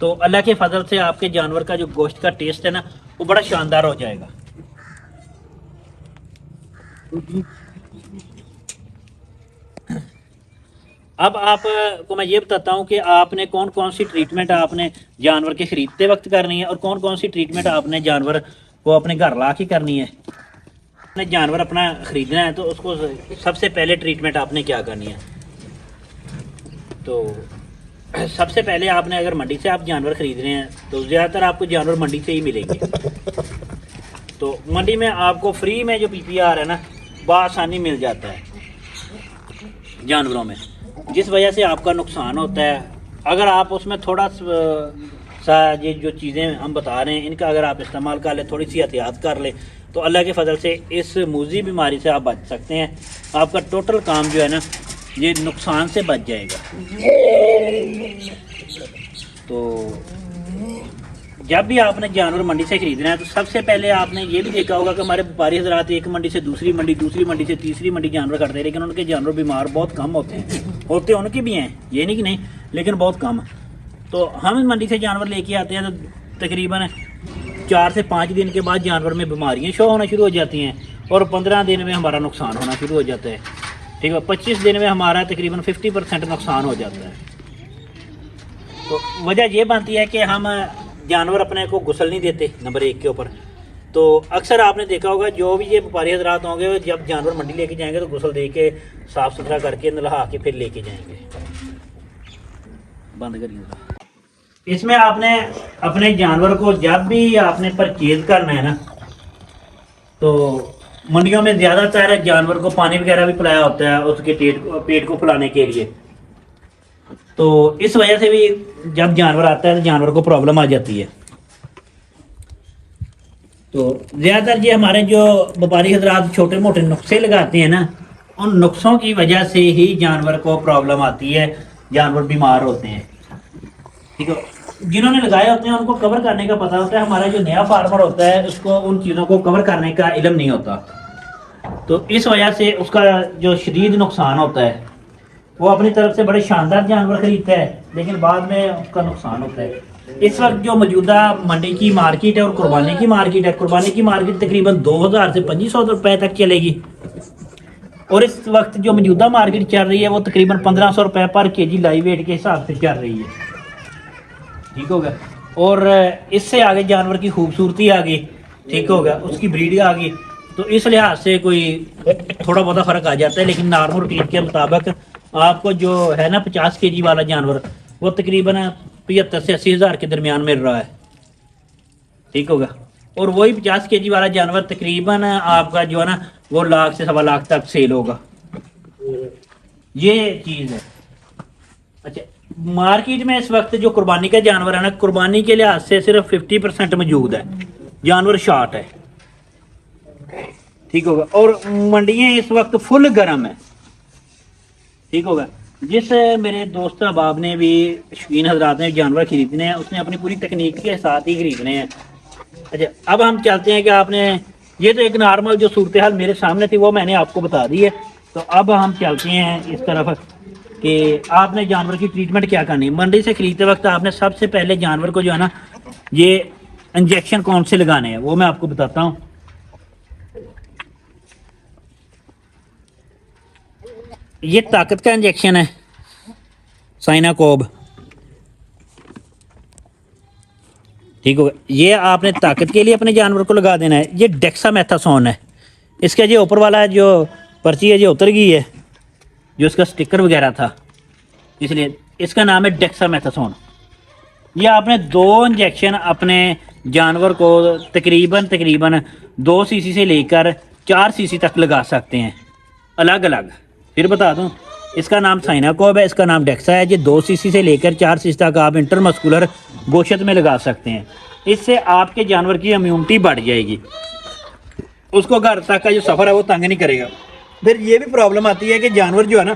تو اللہ کے فضل سے آپ کے جانور کا جو گوشت کا ٹیسٹ ہے نا وہ بڑا شاندار ہو جائے گا۔ اب آپ کو میں یہ بتاتا ہوں کہ آپ نے کون کون سی ٹریٹمنٹ آپ نے جانور کے خریدتے وقت کرنی ہے اور کون کون سی ٹریٹمنٹ آپ نے جانور کو اپنے گھر لا کے کرنی ہے۔ آپ نے جانور اپنا خریدنا ہے تو اس کو سب سے پہلے ٹریٹمنٹ آپ نے کیا کرنی ہے؟ تو سب سے پہلے آپ نے اگر منڈی سے آپ جانور خرید رہے ہیں تو زیادہ تر آپ کو جانور منڈی سے ہی ملیں گے۔ تو منڈی میں آپ کو فری میں جو پی پی آر ہے نا بآسانی مل جاتا ہے جانوروں میں، جس وجہ سے آپ کا نقصان ہوتا ہے۔ اگر آپ اس میں تھوڑا سا یہ جو چیزیں ہم بتا رہے ہیں ان کا اگر آپ استعمال کر لیں، تھوڑی سی احتیاط کر لیں تو اللہ کے فضل سے اس موذی بیماری سے آپ بچ سکتے ہیں۔ آپ کا ٹوٹل کام جو ہے نا یہ نقصان سے بچ جائے گا۔ تو جب بھی آپ نے جانور منڈی سے خریدنا ہے تو سب سے پہلے آپ نے یہ بھی دیکھا ہوگا کہ ہمارے وپاری حضرات ایک منڈی سے دوسری منڈی سے تیسری منڈی جانور کرتے ہیں، لیکن ان کے جانور بیمار بہت کم ہوتے ہیں ان کے بھی ہیں، یہ نہیں کہ نہیں، لیکن بہت کم۔ تو ہم منڈی سے جانور لے کے آتے ہیں تو تقریباً 4 سے 5 دن کے بعد جانور میں بیماریاں شو ہونا شروع ہو جاتی ہیں اور 15 دن میں ہمارا نقصان ہونا شروع ہو جاتا ہے، ٹھیک ہے۔ 25 دن میں ہمارا تقریباً 50% نقصان ہو جاتا ہے۔ تو وجہ یہ بنتی ہے کہ ہم جانور اپنے کو غسل نہیں دیتے نمبر 1 کے اوپر۔ تو اکثر آپ نے دیکھا ہوگا جو بھی یہ وپاری حضرات ہوں گے جب جانور منڈی لے کے جائیں گے تو غسل دے کے صاف ستھرا کر کے نہلا کے پھر لے کے جائیں گے۔ بند کریے۔ اس میں آپ نے اپنے جانور کو جب بھی آپ نے پرچیز کرنا ہے نا تو منڈیوں میں زیادہ تر جانور کو پانی وغیرہ بھی پلایا ہوتا ہے اس کے پیٹ کو پلانے کے لیے، تو اس وجہ سے بھی جب جانور آتا ہے تو جانور کو پرابلم آ جاتی ہے۔ تو زیادہ تر یہ ہمارے جو وپاری حضرات چھوٹے موٹے نسخے لگاتے ہیں نا ان نسخوں کی وجہ سے ہی جانور کو پرابلم آتی ہے، جانور بیمار ہوتے ہیں، ٹھیک ہے۔ جنہوں نے لگائے ہوتے ہیں ان کو کور کرنے کا پتہ ہوتا ہے، ہمارا جو نیا فارمر ہوتا ہے اس کو ان چیزوں کو کور کرنے کا علم نہیں ہوتا، تو اس وجہ سے اس کا جو شدید نقصان ہوتا ہے وہ اپنی طرف سے بڑے شاندار جانور خریدتا ہے لیکن بعد میں اس کا نقصان ہوتا ہے۔ اس وقت جو موجودہ منڈی کی مارکیٹ ہے اور قربانی کی مارکیٹ ہے، قربانی کی مارکیٹ تقریباً 2000 سے 2500 روپے تک چلے گی، اور اس وقت جو موجودہ مارکیٹ چل رہی ہے وہ تقریباً 1500 روپے پر کے جی لائیو ویٹ کے حساب سے چل رہی ہے، ٹھیک ہوگا۔ اور اس سے آگے جانور کی خوبصورتی آ گئی، ٹھیک ہوگا، اس کی بریڈ آ گئی، تو اس لحاظ سے کوئی تھوڑا بہت فرق آ جاتا ہے، لیکن نارمل روٹین کے مطابق آپ کو جو ہے نا 50 کے جی والا جانور وہ تقریباً 75 سے 80 ہزار کے درمیان مل رہا ہے، ٹھیک ہوگا۔ اور وہی 50 کے جی والا جانور تقریباً آپ کا جو ہے نا وہ 1 لاکھ سے 1.25 لاکھ تک سیل ہوگا، یہ چیز ہے۔ اچھا، مارکیٹ میں اس وقت جو قربانی کا جانور ہے نا قربانی کے لحاظ سے صرف 50% موجود ہے، جانور شارٹ ہے، ٹھیک ہوگا۔ اور منڈیاں اس وقت فل گرم ہے، ٹھیک ہوگا۔ جس میرے دوست احباب نے بھی شوقین حضرات نے جانور خریدنے ہیں اس نے اپنی پوری تکنیک کے ساتھ ہی خریدنے ہیں۔ اچھا، اب ہم چلتے ہیں کہ آپ نے یہ تو ایک نارمل جو صورتحال میرے سامنے تھی وہ میں نے آپ کو بتا دی ہے، تو اب ہم چلتے ہیں اس طرف کہ آپ نے جانور کی ٹریٹمنٹ کیا کرنی ہے۔ منڈی سے خریدتے وقت آپ نے سب سے پہلے جانور کو جو ہے نا یہ انجیکشن کون سے لگانے ہیں وہ میں آپ کو بتاتا ہوں۔ یہ طاقت کا انجیکشن ہے سائناکوب، ٹھیک ہوگا۔ یہ آپ نے طاقت کے لیے اپنے جانور کو لگا دینا ہے۔ یہ ڈیکسا میتھاسون ہے، اس کا جو اوپر والا جو پرچی ہے جو اتر گئی ہے، جو اس کا سٹکر وغیرہ تھا، اس لیے اس کا نام ہے ڈیکسا میتھاسون۔ یہ آپ نے 2 انجیکشن اپنے جانور کو تقریباً 2 سی سی سے لے کر 4 سی سی تک لگا سکتے ہیں الگ الگ۔ پھر بتا دوں، اس کا نام سائناکوب ہے، اس کا نام ڈیکسا ہے۔ یہ 2 سی سی سے لے کر 4 سی سی تک آپ انٹرمسکولر گوشت میں لگا سکتے ہیں۔ اس سے آپ کے جانور کی امیونٹی بڑھ جائے گی، اس کو گھر تک کا جو سفر ہے وہ تنگ نہیں کرے گا۔ پھر یہ بھی پرابلم آتی ہے کہ جانور جو ہے نا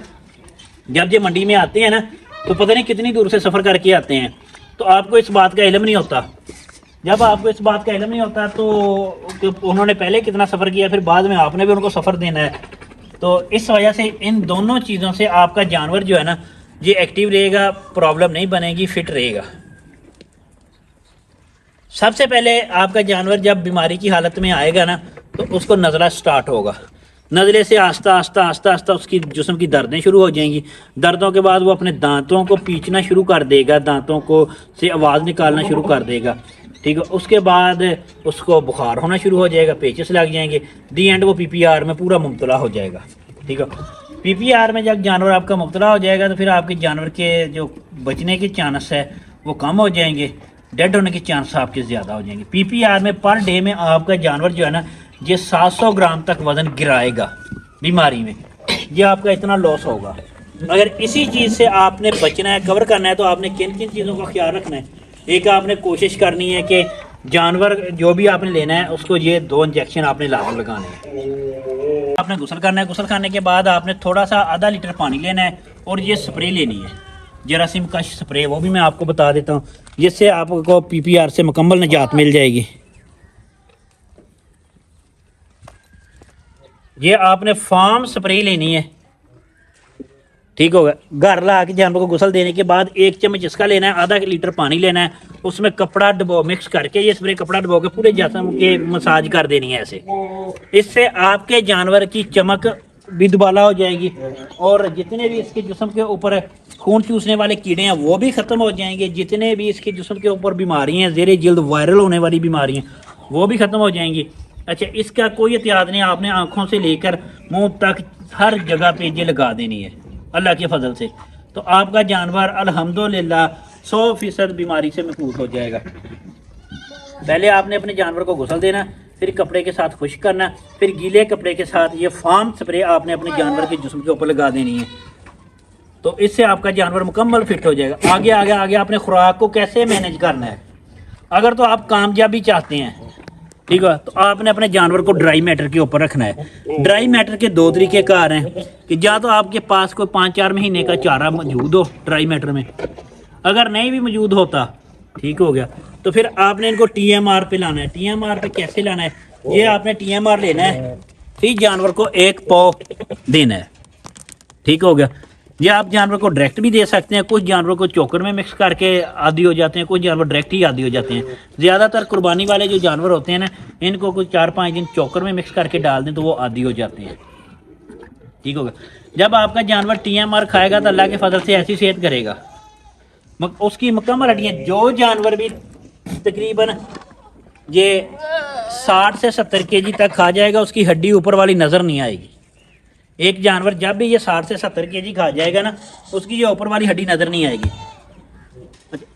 جب یہ منڈی میں آتے ہیں نا تو پتہ نہیں کتنی دور سے سفر کر کے آتے ہیں، تو آپ کو اس بات کا علم نہیں ہوتا۔ جب آپ کو اس بات کا علم نہیں ہوتا تو انہوں نے پہلے کتنا سفر کیا، پھر بعد میں آپ نے بھی ان کو سفر دینا ہے، تو اس وجہ سے ان دونوں چیزوں سے آپ کا جانور جو ہے نا یہ ایکٹیو رہے گا، پرابلم نہیں بنے گی، فٹ رہے گا۔ سب سے پہلے آپ کا جانور جب بیماری کی حالت میں آئے گا نا تو اس کو نزلہ سٹارٹ ہوگا. نزلے سے آہستہ آہستہ آہستہ آہستہ اس کی جسم کی دردیں شروع ہو جائیں گی. دردوں کے بعد وہ اپنے دانتوں کو پیچنا شروع کر دے گا, دانتوں کو سے آواز نکالنا شروع کر دے گا. ٹھیک ہے, اس کے بعد اس کو بخار ہونا شروع ہو جائے گا, پیچس لگ جائیں گے. دی اینڈ وہ پی پی آر میں پورا مبتلا ہو جائے گا. ٹھیک ہے, پی پی آر میں جب جانور آپ کا مبتلا ہو جائے گا تو پھر آپ کے جانور کے جو بچنے کے چانس ہے وہ کم ہو جائیں گے, ڈیڈ ہونے کے چانس آپ کے زیادہ ہو جائیں گے. پی پی آر میں پر ڈے میں آپ کا جانور جو ہے نا یہ 700 گرام تک وزن گرائے گا بیماری میں. یہ آپ کا اتنا لاس ہوگا. اگر اسی چیز سے آپ نے بچنا ہے, کور کرنا ہے, تو آپ نے کن کن چیزوں کا خیال رکھنا ہے. ایک آپ نے کوشش کرنی ہے کہ جانور جو بھی آپ نے لینا ہے اس کو یہ 2 انجیکشن آپ نے لازم لگانے ہیں. آپ نے غسل کرنا ہے, غسل کرنے کے بعد آپ نے تھوڑا سا آدھا لیٹر پانی لینا ہے اور یہ سپرے لینی ہے, جراثیم کش سپرے, وہ بھی میں آپ کو بتا دیتا ہوں, جس سے آپ کو پی پی آر سے مکمل نجات مل جائے گی. یہ آپ نے فارم سپرے لینی ہے. ٹھیک ہوگا, گھر لا کے جانور کو غسل دینے کے بعد 1 چمچ اس کا لینا ہے, آدھا لیٹر پانی لینا ہے, اس میں کپڑا ڈبو مکس کر کے یہ سپرے کپڑا ڈبو کے پورے جسم کے مساج کر دینی ہے ایسے. اس سے آپ کے جانور کی چمک بھی دوبالا ہو جائے گی اور جتنے بھی اس کے جسم کے اوپر خون چوسنے والے کیڑے ہیں وہ بھی ختم ہو جائیں گے. جتنے بھی اس کے جسم کے اوپر بیماری ہیں, زیر جلد وائرل ہونے والی بیماری ہیں, وہ بھی ختم ہو جائیں گی. اچھا, اس کا کوئی احتیاط نہیں, آپ نے آنکھوں سے لے کر منہ تک ہر جگہ پہ یہ لگا دینی ہے اللہ کے فضل سے. تو آپ کا جانور الحمدللہ 100% بیماری سے محفوظ ہو جائے گا. پہلے آپ نے اپنے جانور کو غسل دینا, پھر کپڑے کے ساتھ خشک کرنا, پھر گیلے کپڑے کے ساتھ یہ فارم سپرے آپ نے اپنے جانور کے جسم کے اوپر لگا دینی ہے. تو اس سے آپ کا جانور مکمل فٹ ہو جائے گا. آگے آگے آگے آپ نے خوراک کو کیسے مینیج کرنا ہے. اگر تو آپ کامیابی چاہتے ہیں, ٹھیک ہے, تو آپ نے اپنے جانور کو ڈرائی میٹر کے اوپر رکھنا ہے. ڈرائی میٹر کے 2 طریقے کار ہیں کہ یا تو آپ کے پاس کوئی 5-4 مہینے کا چارہ موجود ہو ڈرائی میٹر میں, اگر نہیں بھی موجود ہوتا, ٹھیک ہو گیا, تو پھر آپ نے ان کو ٹی ایم آر پہ لانا ہے. ٹی ایم آر پہ کیسے لانا ہے, یہ آپ نے ٹی ایم آر لینا ہے, پھر جانور کو 1 پاؤ دینا ہے. ٹھیک ہو گیا. یہ آپ جانور کو ڈائریکٹ بھی دے سکتے ہیں, کچھ جانور کو چوکر میں مکس کر کے عادی ہو جاتے ہیں, کچھ جانور ڈائریکٹ ہی عادی ہو جاتے ہیں. زیادہ تر قربانی والے جو جانور ہوتے ہیں نا, ان کو کچھ 4-5 دن چوکر میں مکس کر کے ڈال دیں تو وہ عادی ہو جاتے ہیں. ٹھیک ہوگا. جب آپ کا جانور ٹی ایم آر کھائے گا تو اللہ کے فضل سے ایسی صحت کرے گا, اس کی مکمل ہڈیاں, جو جانور بھی تقریباً یہ 60 سے 70 کے جی تک کھا جائے گا اس کی ہڈی اوپر والی نظر نہیں آئے گی. ایک جانور جب بھی یہ 60 سے 70 کے جی کھا جائے گا نا, اس کی یہ اوپر والی ہڈی نظر نہیں آئے گی.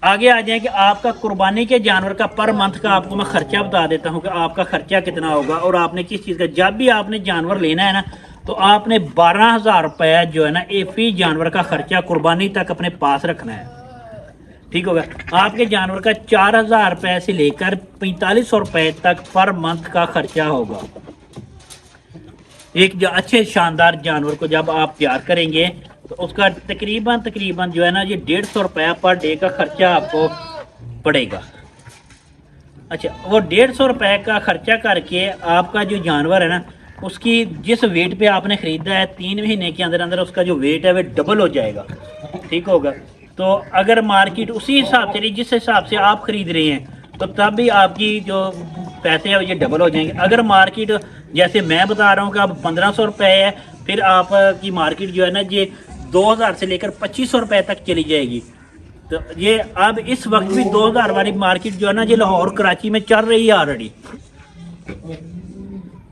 آگے آ جائیں کہ آپ کا قربانی کے جانور کا پر منتھ کا آپ کو میں خرچہ بتا دیتا ہوں کہ آپ کا خرچہ کتنا ہوگا اور آپ نے کس چیز کا. جب بھی آپ نے جانور لینا ہے نا تو آپ نے 12,000 روپے جو ہے نا فی جانور کا خرچہ قربانی تک اپنے پاس رکھنا ہے. ٹھیک ہوگا. آپ کے جانور کا 4,000 روپے سے لے کر 4,500 روپے تک پر منتھ کا خرچہ ہوگا. ایک اچھے شاندار جانور کو جب آپ تیار کریں گے تو اس کا تقریباً جو ہے نا یہ 150 روپے پر ڈے کا خرچہ آپ کو پڑے گا. اچھا, وہ 150 روپے کا خرچہ کر کے آپ کا جو جانور ہے نا اس کی جس ویٹ پہ آپ نے خریدا ہے 3 مہینے کے اندر اندر اس کا جو ویٹ ہے وہ ڈبل ہو جائے گا. ٹھیک ہوگا. تو اگر مارکیٹ اسی حساب سے جس حساب سے آپ خرید رہے ہیں تو تب بھی آپ کی جو پیسے ہیں یہ ڈبل ہو جائیں گے. اگر مارکیٹ جیسے میں بتا رہا ہوں کہ اب 1,500 روپے ہے, پھر آپ کی مارکیٹ جو ہے نا یہ 2,000 سے لے کر 2,500 روپے تک چلی جائے گی. تو یہ اب اس وقت بھی 2,000 والی مارکیٹ جو ہے نا یہ لاہور کراچی میں چل رہی ہے آلریڈی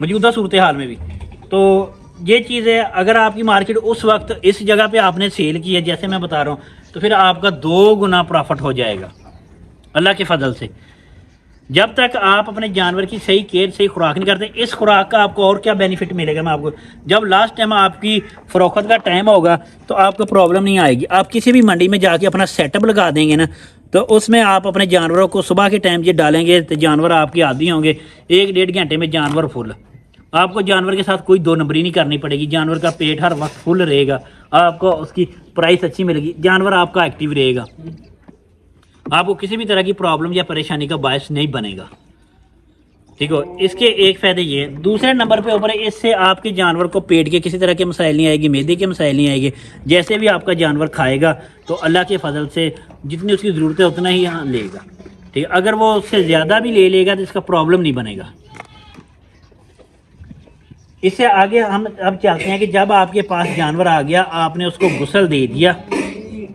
موجودہ صورتحال میں بھی. تو یہ چیز ہے, اگر آپ کی مارکیٹ اس وقت اس جگہ پہ آپ نے سیل کی ہے جیسے میں بتا رہا ہوں تو پھر آپ کا 2 گنا پرافٹ ہو جائے گا اللہ کے فضل سے. جب تک آپ اپنے جانور کی صحیح کیئر صحیح خوراک نہیں کرتے, اس خوراک کا آپ کو اور کیا بینیفٹ ملے گا میں آپ کو, جب لاسٹ ٹائم آپ کی فروخت کا ٹائم ہوگا تو آپ کو پرابلم نہیں آئے گی. آپ کسی بھی منڈی میں جا کے اپنا سیٹ اپ لگا دیں گے نا تو اس میں آپ اپنے جانوروں کو صبح کے ٹائم یہ ڈالیں گے تو جانور آپ کے عادی ہوں گے. 1-1.5 گھنٹے میں جانور فل. آپ کو جانور کے ساتھ کوئی 2 نمبری نہیں کرنی پڑے گی. جانور کا پیٹ ہر وقت فل رہے گا, آپ کو اس کی پرائس اچھی ملے گی, جانور آپ کا ایکٹیو رہے گا, آپ کو کسی بھی طرح کی پرابلم یا پریشانی کا باعث نہیں بنے گا. ٹھیک ہو. اس کے ایک فائدے یہ ہے. دوسرے نمبر پہ اوپر اس سے آپ کے جانور کو پیٹ کے کسی طرح کے مسائل نہیں آئے گی, معدے کے مسائل نہیں آئے گی. جیسے بھی آپ کا جانور کھائے گا تو اللہ کے فضل سے جتنی اس کی ضرورت ہے اتنا ہی لے گا. ٹھیک ہے، اگر وہ اس سے زیادہ بھی لے لے گا تو اس کا پرابلم نہیں بنے گا۔ اس سے آگے ہم اب چلتے ہیں کہ جب آپ کے پاس جانور آ گیا، آپ نے اس کو غسل دے دیا،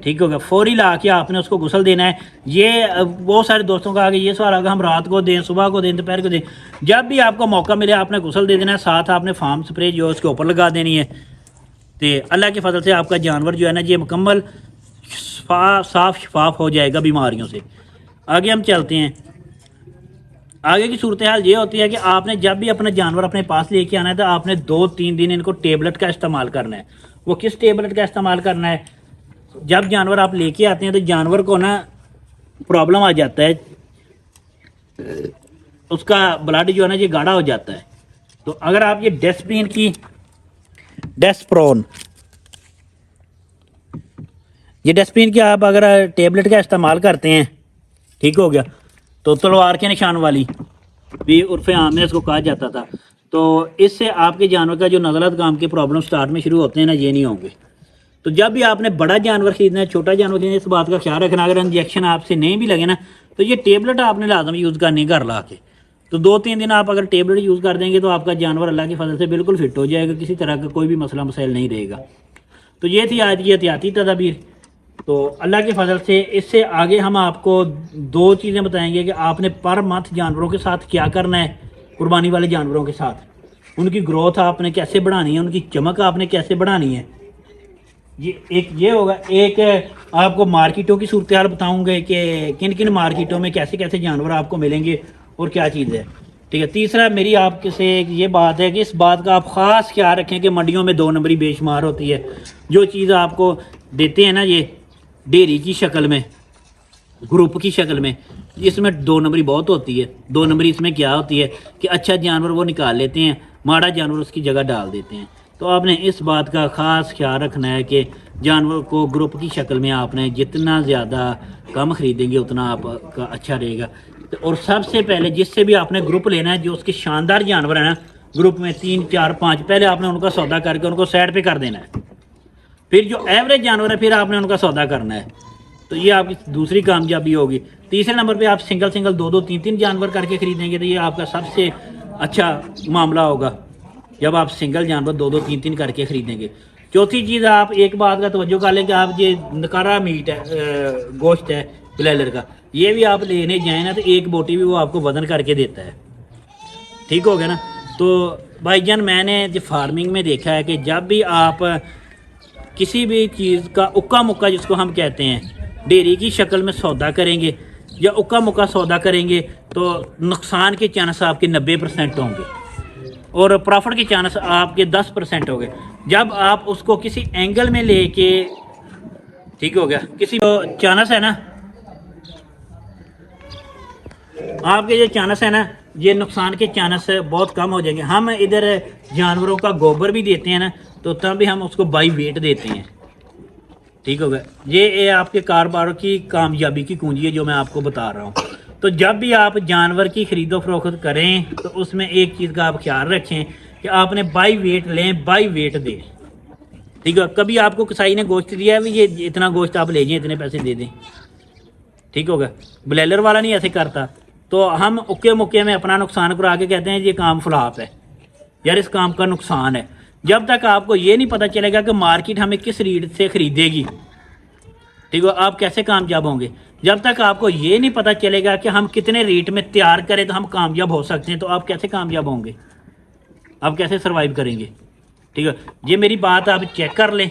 ٹھیک ہوگا، فوری لا کے آپ نے اس کو غسل دینا ہے۔ یہ بہت سارے دوستوں کا آگے یہ سوال آگا ہم رات کو دیں، صبح کو دیں، دوپہر کو دیں، جب بھی آپ کو موقع ملے آپ نے غسل دے دینا ہے، ساتھ آپ نے فارم سپرے جو اس کے اوپر لگا دینی ہے۔ تو اللہ کی فضل سے آپ کا جانور جو ہے نا یہ مکمل صاف شفاف ہو جائے گا بیماریوں سے۔ آگے ہم چلتے ہیں۔ آگے کی صورتحال یہ ہوتی ہے کہ آپ نے جب بھی اپنا جانور اپنے پاس لے کے آنا ہے تو آپ نے 2-3 دن ان کو ٹیبلٹ کا استعمال کرنا ہے۔ وہ کس ٹیبلٹ کا استعمال کرنا ہے؟ جب جانور آپ لے کے آتے ہیں تو جانور کو نا پرابلم آ جاتا ہے، اس کا بلڈ جو ہے نا یہ گاڑھا ہو جاتا ہے۔ تو اگر آپ یہ ڈیسپرین کی آپ اگر ٹیبلٹ کا استعمال کرتے ہیں، ٹھیک ہو گیا، تو تلوار کے نشان والی بھی عرف عام میں اس کو کہا جاتا تھا، تو اس سے آپ کے جانور کا جو نزلہ کام کے پرابلم سٹارٹ میں شروع ہوتے ہیں نا یہ نہیں ہوں گے۔ تو جب بھی آپ نے بڑا جانور خریدنا ہے، چھوٹا جانور خریدنا ہے، اس بات کا خیال رکھنا اگر انجیکشن آپ سے نہیں بھی لگے نا تو یہ ٹیبلٹ آپ نے لازم یوز کرنی گھر لا کے۔ تو 2-3 دن آپ اگر ٹیبلٹ یوز کر دیں گے تو آپ کا جانور اللہ کی فضل سے بالکل فٹ ہو جائے گا، کسی طرح کا کوئی بھی مسئلہ مسائل نہیں رہے گا۔ تو یہ تھی آج کی احتیاطی تدابیر۔ تو اللہ کی فضل سے اس سے آگے ہم آپ کو 2 چیزیں بتائیں گے کہ آپ نے پر منتھ جانوروں کے ساتھ کیا کرنا ہے، قربانی والے جانوروں کے ساتھ ان کی گروتھ آپ نے کیسے بڑھانی ہے، ان کی چمک آپ نے کیسے بڑھانی ہے۔ ایک یہ ہوگا، ایک آپ کو مارکیٹوں کی صورتحال بتاؤں گے کہ کن کن مارکیٹوں میں کیسے کیسے جانور آپ کو ملیں گے اور کیا چیز ہے، ٹھیک ہے۔ تیسرا میری آپ سے یہ بات ہے کہ اس بات کا آپ خاص خیال رکھیں کہ منڈیوں میں 2 نمبری بے شمار ہوتی ہے۔ جو چیز آپ کو دیتے ہیں نا یہ ڈیری کی شکل میں، گروپ کی شکل میں، اس میں 2 نمبری بہت ہوتی ہے۔ 2 نمبری اس میں کیا ہوتی ہے کہ اچھا جانور وہ نکال لیتے ہیں، ماڑا جانور اس کی جگہ ڈال دیتے ہیں۔ تو آپ نے اس بات کا خاص خیال رکھنا ہے کہ جانور کو گروپ کی شکل میں آپ نے جتنا زیادہ کم خریدیں گے اتنا آپ کا اچھا رہے گا۔ اور سب سے پہلے جس سے بھی آپ نے گروپ لینا ہے، جو اس کے شاندار جانور ہیں نا گروپ میں 3 4 5، پہلے آپ نے ان کا سودا کر کے ان کو سائڈ پہ کر دینا ہے۔ پھر جو ایوریج جانور ہے پھر آپ نے ان کا سودا کرنا ہے۔ تو یہ آپ کی دوسری کامیابی ہوگی۔ تیسرے نمبر پہ آپ سنگل 2 3 جانور کر کے خریدیں گے تو یہ آپ کا سب سے اچھا معاملہ ہوگا جب آپ سنگل جانور 2 3 3 کر کے خریدیں گے۔ چوتھی چیز آپ ایک بات کا توجہ کر لیں کہ آپ یہ نکارا میٹ ہے، گوشت ہے بلائلر کا، یہ بھی آپ لینے جائیں نا تو 1 بوٹی بھی وہ آپ کو وزن کر کے دیتا ہے، ٹھیک ہو گیا نا۔ تو بھائی جان میں نے جو فارمنگ میں دیکھا ہے کہ جب بھی آپ کسی بھی چیز کا اکا مکا جس کو ہم کہتے ہیں ڈیری کی شکل میں سودا کریں گے یا اکا مکا سودا کریں گے تو نقصان کے چانس آپ کے 90% ہوں گے اور پرافٹ کے چانس آپ کے 10% ہو گئے۔ جب آپ اس کو کسی اینگل میں لے کے، ٹھیک ہو گیا، کسی چانس ہے نا آپ کے جو چانس ہے نا یہ نقصان کے چانس بہت کم ہو جائیں گے۔ ہم ادھر جانوروں کا گوبر بھی دیتے ہیں نا تو تب بھی ہم اس کو بائی ویٹ دیتے ہیں، ٹھیک ہو گیا۔ یہ آپ کے کاروبار کی کامیابی کی کنجی ہے جو میں آپ کو بتا رہا ہوں۔ تو جب بھی آپ جانور کی خرید و فروخت کریں تو اس میں ایک چیز کا آپ خیال رکھیں کہ آپ نے بائی ویٹ لیں، بائی ویٹ دیں، ٹھیک ہے۔ کبھی آپ کو کسائی نے گوشت دیا ہے یہ اتنا گوشت آپ لے جائیں، اتنے پیسے دے دیں، ٹھیک ہوگا۔ بلائلر والا نہیں ایسے کرتا، تو ہم اکے مکے میں اپنا نقصان کرا کے کہتے ہیں یہ کام فلاپ ہے، یار اس کام کا نقصان ہے۔ جب تک آپ کو یہ نہیں پتہ چلے گا کہ مارکیٹ ہمیں کس ریٹ سے خریدے گی، ٹھیک ہے، آپ کیسے کامیاب ہوں گے؟ جب تک آپ کو یہ نہیں پتہ چلے گا کہ ہم کتنے ریٹ میں تیار کریں تو ہم کامیاب ہو سکتے ہیں تو آپ کیسے کامیاب ہوں گے؟ آپ کیسے سروائیو کریں گے؟ ٹھیک ہے، یہ میری بات آپ چیک کر لیں،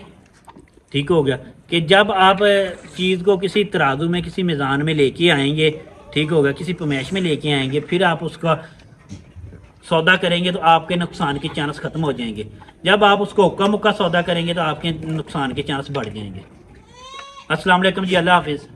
ٹھیک ہو گیا، کہ جب آپ چیز کو کسی ترازو میں کسی میزان میں لے کے آئیں گے، ٹھیک ہوگا، کسی پمیش میں لے کے آئیں گے، پھر آپ اس کا سودا کریں گے تو آپ کے نقصان کے چانس ختم ہو جائیں گے۔ جب آپ اس کو اکا مکا سودا کریں گے تو آپ کے نقصان کے چانس بڑھ جائیں گے۔ السلام علیکم جی، اللہ حافظ۔